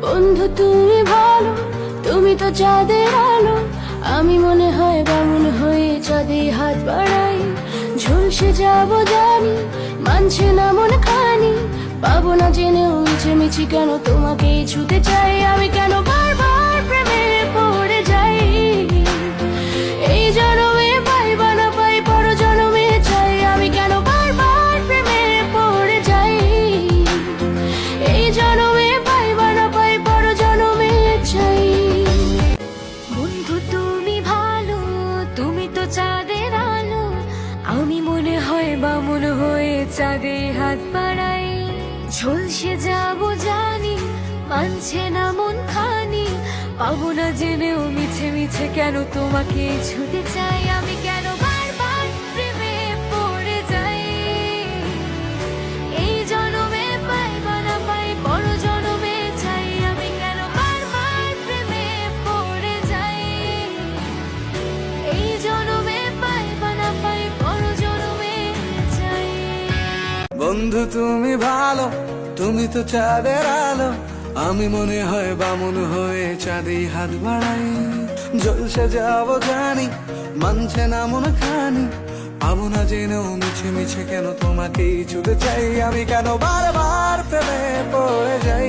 বন্ধু তুমি ভালো, তুমি তো চাঁদের আলো। আমি মনে হয় বামুন হয়ে চাঁদে হাত বাড়াই। ঝলসে যাব জানি, মানছে না মন খানি। পাবো না জেনেও মিছে মিছি কেন তোমাকে ছুতে চাই। আমি কেন বারবার প্রেমে পড়ে যাই। এই জনমে পাই বা না পাই, পর জনমে চাই। আমি কেন বারবার প্রেমে পড়ে যাই। এই জনমে পাই বা না পাই, পর জনমে চাই। বন্ধু তুমি ভালো, তুমি তো চাঁদের আলো। আমি মনে হয় বামুন হয়ে চাঁদে হাত বাড়াই। ঝলসে যাব জানি, মানছে না মন খানি। পাবো না জেনেও মিছে মিছে কেন তোমাকে ছুতে চাই। আমি কেন বারবার প্রেমে পড়ে যাই। এই জনমে পাই বা না পাই, পর জনমে চাই। আমি কেন বারবার প্রেমে পড়ে যাই। এই জনমে পাই বা না পাই, পর জনমে চাই। বন্ধু তুমি ভালো, তুমি তো চাঁদের আলো। আমি মনে হয় বামুন হয়ে চাঁদে হাত বাড়াই। জলসে যাব জানি, মানছে না মন খানি। পাবো না জেনেও মিছে মিছে কেন তোমাকেই ছুতে চাই। আমি কেন বারবার প্রেমে পড়ে যাই।